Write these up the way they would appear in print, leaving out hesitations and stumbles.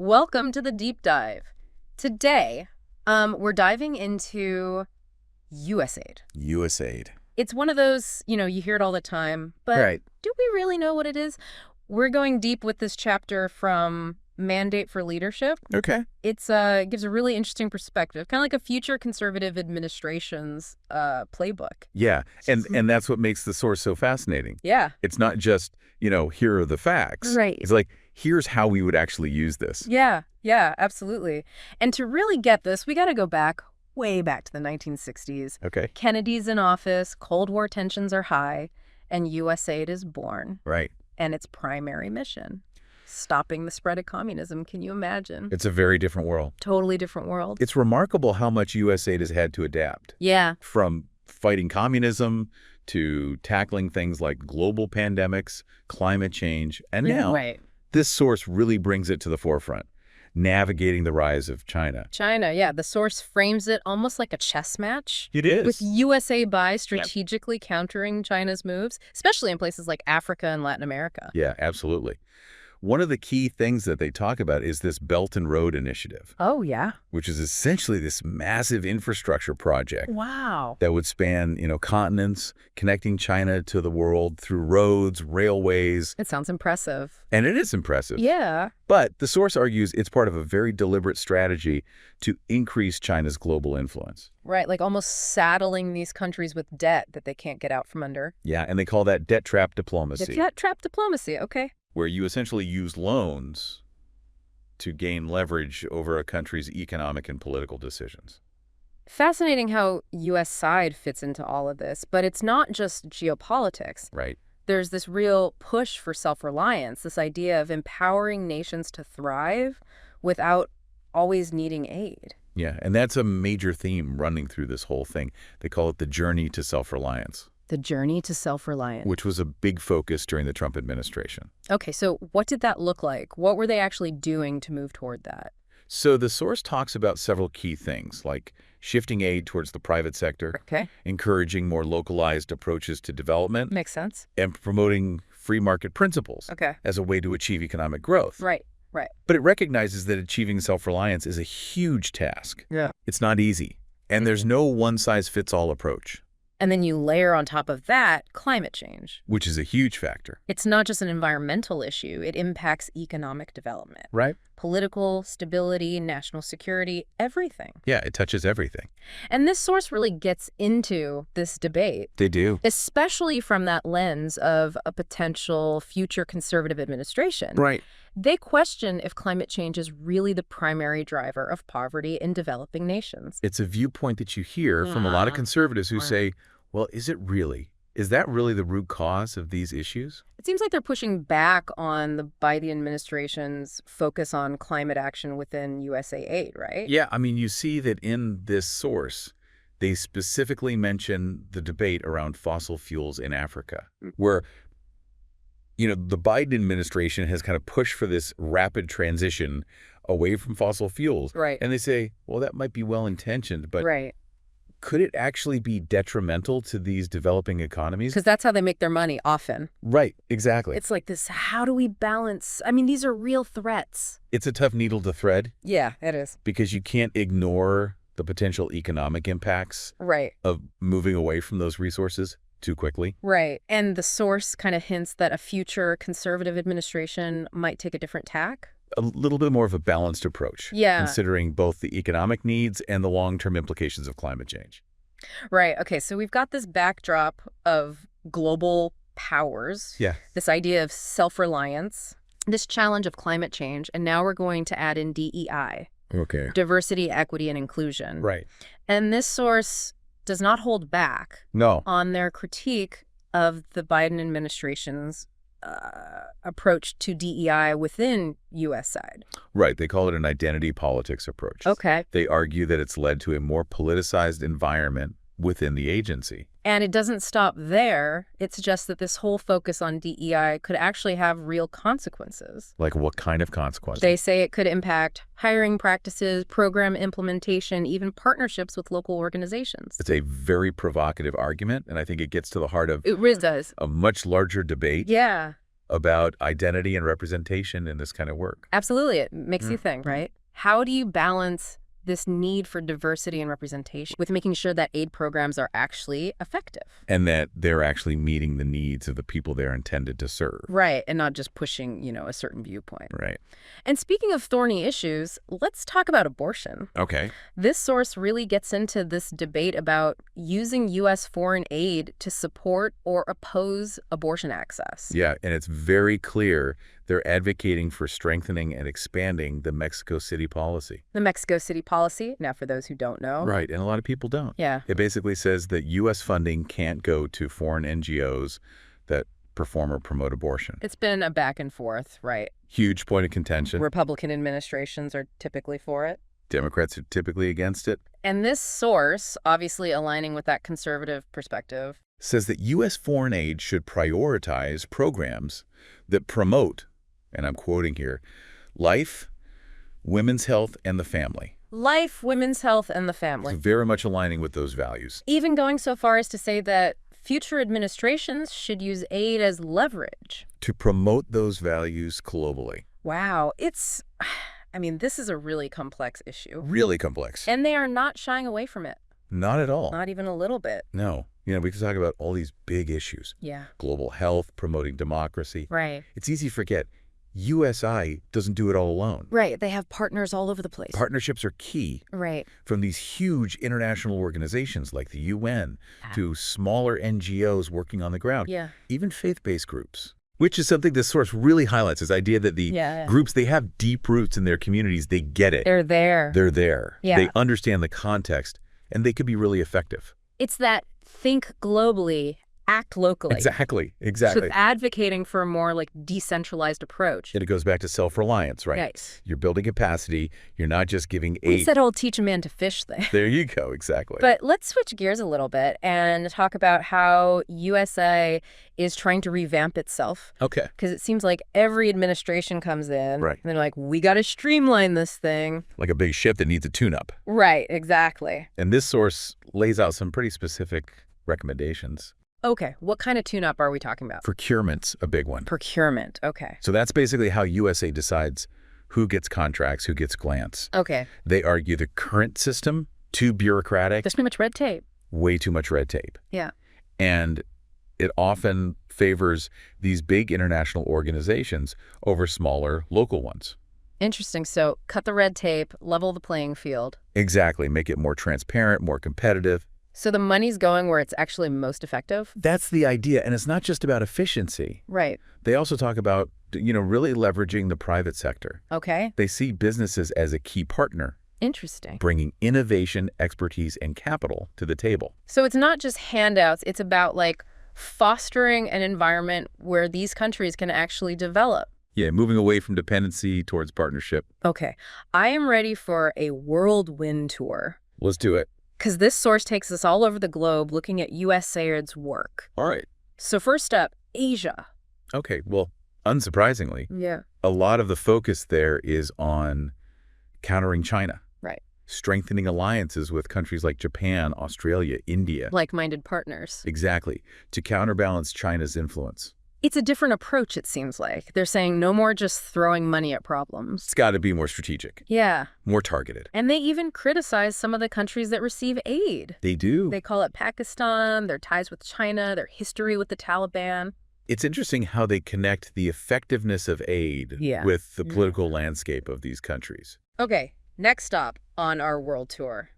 Welcome to the deep dive. Today, we're diving into USAID. USAID. It's one of those, you hear it all the time, but Right. do we really know what it is? We're going deep with this chapter from Mandate for Leadership. Okay. It gives a really interesting perspective, kind of like a future conservative administration's playbook. Yeah. And that's what makes the source so fascinating. Yeah. It's not just, here are the facts. Right. It's like, here's how we would actually use this. Yeah, absolutely. And to really get this, we got to go way back to the 1960s. Okay. Kennedy's in office, Cold War tensions are high, and USAID is born. Right. And its primary mission, stopping the spread of communism. Can you imagine? It's a very different world. Totally different world. It's remarkable how much USAID has had to adapt. Yeah. From fighting communism to tackling things like global pandemics, climate change, and now this source really brings it to the forefront, navigating the rise of China. The source frames it almost like a chess match. It is. With USAID strategically countering China's moves, especially in places like Africa and Latin America. Yeah, absolutely. One of the key things that they talk about is this Belt and Road Initiative. Oh, yeah. Which is essentially this massive infrastructure project. Wow. That would span, continents, connecting China to the world through roads, railways. It sounds impressive. And it is impressive. Yeah. But the source argues it's part of a very deliberate strategy to increase China's global influence. Right, like almost saddling these countries with debt that they can't get out from under. Yeah, and they call that debt trap diplomacy. Debt trap diplomacy, okay. Where you essentially use loans to gain leverage over a country's economic and political decisions. Fascinating how U.S. side fits into all of this, but it's not just geopolitics. Right. There's this real push for self-reliance, this idea of empowering nations to thrive without always needing aid. Yeah, and that's a major theme running through this whole thing. They call it the journey to self-reliance. The journey to self-reliance. Which was a big focus during the Trump administration. Okay, so what did that look like? What were they actually doing to move toward that? So the source talks about several key things, like shifting aid towards the private sector, encouraging more localized approaches to development. Makes sense. And promoting free market principles as a way to achieve economic growth. Right. But it recognizes that achieving self-reliance is a huge task. Yeah. It's not easy. And there's no one-size-fits-all approach. And then you layer on top of that climate change. Which is a huge factor. It's not just an environmental issue. It impacts economic development. Right. Political stability, national security, everything. Yeah, it touches everything. And this source really gets into this debate. They do. Especially from that lens of a potential future conservative administration. Right. They question if climate change is really the primary driver of poverty in developing nations. It's a viewpoint that you hear from a lot of conservatives who say, well, is it really? Is that really the root cause of these issues? It seems like they're pushing back on the Biden administration's focus on climate action within USAID, right? Yeah, I mean, you see that in this source, they specifically mention the debate around fossil fuels in Africa, where the Biden administration has kind of pushed for this rapid transition away from fossil fuels. Right. And they say, well, that might be well-intentioned, but could it actually be detrimental to these developing economies? Because that's how they make their money often. Right, exactly. It's like this, how do we balance? I mean, these are real threats. It's a tough needle to thread. Yeah, it is. Because you can't ignore the potential economic impacts of moving away from those resources too quickly. Right. And the source kind of hints that a future conservative administration might take a different tack. A little bit more of a balanced approach. Yeah. Considering both the economic needs and the long-term implications of climate change. Right. Okay. So we've got this backdrop of global powers. Yeah. This idea of self-reliance, this challenge of climate change, and now we're going to add in DEI. Okay. Diversity, equity, and inclusion. Right. And this source does not hold back on their critique of the Biden administration's approach to DEI within U.S. side. Right. They call it an identity politics approach. Okay. They argue that it's led to a more politicized environment within the agency. And it doesn't stop there. It suggests that this whole focus on DEI could actually have real consequences. Like what kind of consequences? They say it could impact hiring practices, program implementation, even partnerships with local organizations. It's a very provocative argument, and I think it gets to the heart of it really does. A much larger debate about identity and representation in this kind of work. Absolutely. It makes you think, right? How do you balance this need for diversity and representation with making sure that aid programs are actually effective? And that they're actually meeting the needs of the people they're intended to serve. Right, and not just pushing, a certain viewpoint. Right. And speaking of thorny issues, let's talk about abortion. Okay. This source really gets into this debate about using U.S. foreign aid to support or oppose abortion access. Yeah, and it's very clear they're advocating for strengthening and expanding the Mexico City policy. The Mexico City policy, now for those who don't know. Right, and a lot of people don't. Yeah. It basically says that U.S. funding can't go to foreign NGOs that perform or promote abortion. It's been a back and forth, right? Huge point of contention. Republican administrations are typically for it. Democrats are typically against it. And this source, obviously aligning with that conservative perspective, says that U.S. foreign aid should prioritize programs that promote, and I'm quoting here, life, women's health, and the family. Life, women's health, and the family. It's very much aligning with those values. Even going so far as to say that future administrations should use aid as leverage. To promote those values globally. Wow. This is a really complex issue. Really complex. And they are not shying away from it. Not at all. Not even a little bit. No. We can talk about all these big issues. Yeah. Global health, promoting democracy. Right. It's easy to forget. USAID doesn't do it all alone. Right. They have partners all over the place. Partnerships are key. Right. From these huge international organizations like the UN to smaller NGOs working on the ground. Yeah. Even faith-based groups. Which is something this source really highlights, this idea that the groups, they have deep roots in their communities. They get it. They're there. They're there. Yeah. They understand the context, and they could be really effective. It's that think globally, act locally. Exactly. So advocating for a more decentralized approach. And it goes back to self-reliance, right? Right. You're building capacity. You're not just giving aid. It's that old teach a man to fish thing. There you go. Exactly. But let's switch gears a little bit and talk about how USA is trying to revamp itself. Okay. Because it seems like every administration comes in. Right. And they're like, we got to streamline this thing. Like a big ship that needs a tune-up. Right. Exactly. And this source lays out some pretty specific recommendations. Okay, what kind of tune-up are we talking about? Procurement's a big one. Procurement, okay. So that's basically how USA decides who gets contracts, who gets grants. Okay. They argue the current system, too bureaucratic. There's too much red tape. Way too much red tape. Yeah. And it often favors these big international organizations over smaller local ones. Interesting. So cut the red tape, level the playing field. Exactly. Make it more transparent, more competitive. So the money's going where it's actually most effective? That's the idea. And it's not just about efficiency. Right. They also talk about, really leveraging the private sector. Okay. They see businesses as a key partner. Interesting. Bringing innovation, expertise, and capital to the table. So it's not just handouts. It's about fostering an environment where these countries can actually develop. Yeah, moving away from dependency towards partnership. Okay. I am ready for a whirlwind tour. Let's do it. Because this source takes us all over the globe looking at USAID's work. All right. So first up, Asia. Okay, well, unsurprisingly, a lot of the focus there is on countering China. Right. Strengthening alliances with countries like Japan, Australia, India. Like-minded partners. Exactly. To counterbalance China's influence. It's a different approach, it seems like. They're saying no more just throwing money at problems. It's got to be more strategic. Yeah. More targeted. And they even criticize some of the countries that receive aid. They do. They call it Pakistan, their ties with China, their history with the Taliban. It's interesting how they connect the effectiveness of aid with the political landscape of these countries. Okay, next stop on our world tour.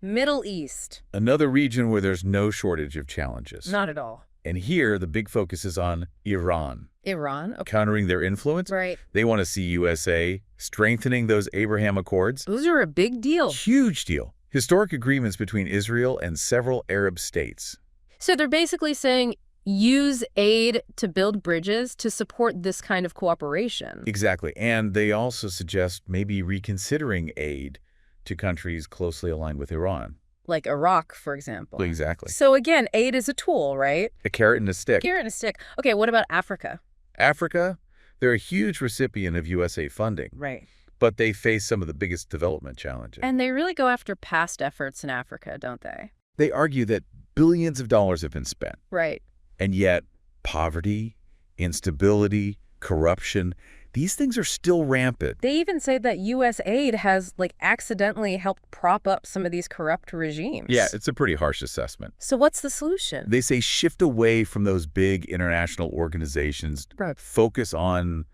Middle East. Another region where there's no shortage of challenges. Not at all. And here, the big focus is on Iran. Iran? Okay. Countering their influence. Right. They want to see USA strengthening those Abraham Accords. Those are a big deal. Huge deal. Historic agreements between Israel and several Arab states. So they're basically saying use aid to build bridges to support this kind of cooperation. Exactly. And they also suggest maybe reconsidering aid to countries closely aligned with Iran. Like Iraq, for example. Exactly. So again, aid is a tool, right? A carrot and a stick. Carrot and a stick. Okay, what about Africa? Africa, they're a huge recipient of USA funding. Right. But they face some of the biggest development challenges. And they really go after past efforts in Africa, don't they? They argue that billions of dollars have been spent. Right. And yet, poverty, instability, corruption. These things are still rampant. They even say that USAID has, accidentally helped prop up some of these corrupt regimes. Yeah, it's a pretty harsh assessment. So what's the solution? They say shift away from those big international organizations. Right. Focus on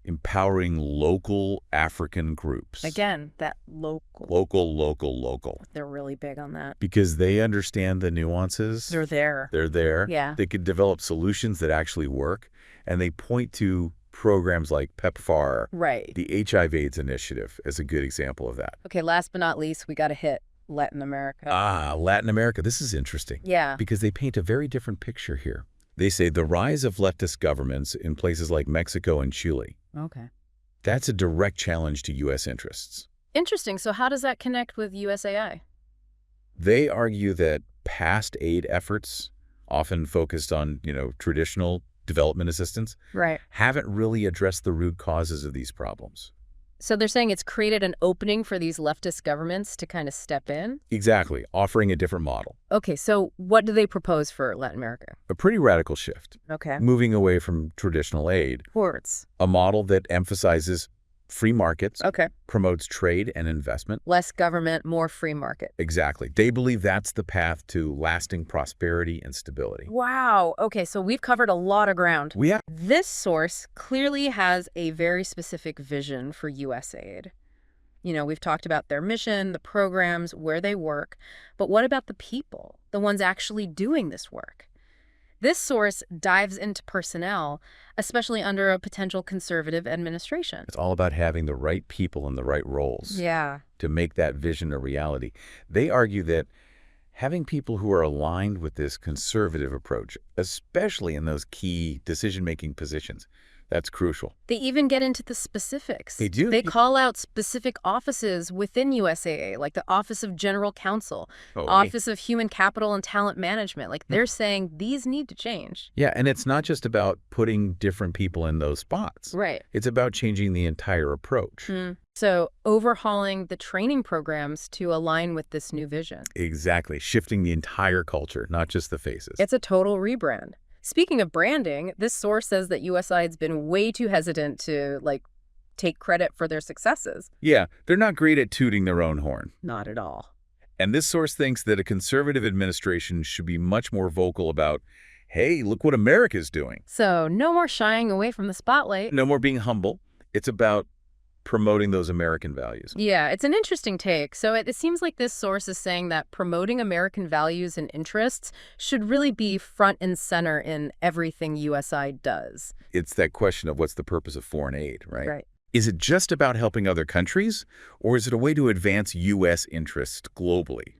empowering local African groups. Again, that local. Local. They're really big on that. Because they understand the nuances. They're there. They're there. Yeah. They could develop solutions that actually work. And they point to programs like PEPFAR, right, the HIV/AIDS initiative, as a good example of that. Okay, last but not least, we got to hit Latin America. Latin America. This is interesting. Yeah. Because they paint a very different picture here. They say the rise of leftist governments in places like Mexico and Chile. Okay. That's a direct challenge to U.S. interests. Interesting. So how does that connect with USAI? They argue that past aid efforts, often focused on, traditional development assistance, right, haven't really addressed the root causes of these problems. So they're saying it's created an opening for these leftist governments to kind of step in? Exactly, offering a different model. Okay, so what do they propose for Latin America? A pretty radical shift. Okay. Moving away from traditional aid. Towards? A model that emphasizes free markets, okay, promotes trade and investment. Less government, more free market. Exactly. They believe that's the path to lasting prosperity and stability. Wow. Okay, so we've covered a lot of ground. We have. This source clearly has a very specific vision for USAID. We've talked about their mission, the programs, where they work, but what about the people, the ones actually doing this work? This source dives into personnel, especially under a potential conservative administration. It's all about having the right people in the right roles. Yeah. To make that vision a reality. They argue that having people who are aligned with this conservative approach, especially in those key decision-making positions, that's crucial. They even get into the specifics. They do. They call out specific offices within USAA, like the Office of General Counsel, Office of Human Capital and Talent Management. They're saying these need to change. Yeah, and it's not just about putting different people in those spots. Right. It's about changing the entire approach. So overhauling the training programs to align with this new vision. Exactly. Shifting the entire culture, not just the faces. It's a total rebrand. Speaking of branding, this source says that USAID's been way too hesitant to, take credit for their successes. Yeah, they're not great at tooting their own horn. Not at all. And this source thinks that a conservative administration should be much more vocal about, hey, look what America's doing. So no more shying away from the spotlight. No more being humble. It's about promoting those American values. Yeah, it's an interesting take. So it seems like this source is saying that promoting American values and interests should really be front and center in everything USAID does. It's that question of what's the purpose of foreign aid, right? Right. Is it just about helping other countries, or is it a way to advance U.S. interests globally?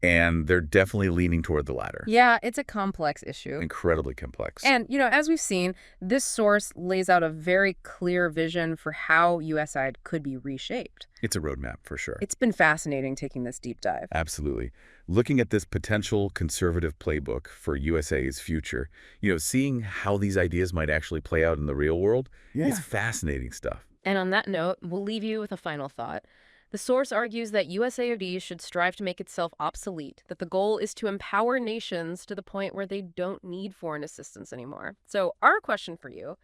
And they're definitely leaning toward the latter. Yeah, it's a complex issue. Incredibly complex. And, as we've seen, this source lays out a very clear vision for how USAID could be reshaped. It's a roadmap, for sure. It's been fascinating taking this deep dive. Absolutely. Looking at this potential conservative playbook for USA's future, seeing how these ideas might actually play out in the real world, is fascinating stuff. And on that note, we'll leave you with a final thought. The source argues that USAID should strive to make itself obsolete, that the goal is to empower nations to the point where they don't need foreign assistance anymore. So our question for you,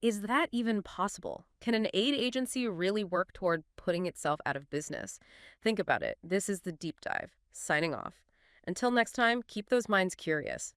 is that even possible? Can an aid agency really work toward putting itself out of business? Think about it. This is The Deep Dive. Signing off. Until next time, keep those minds curious.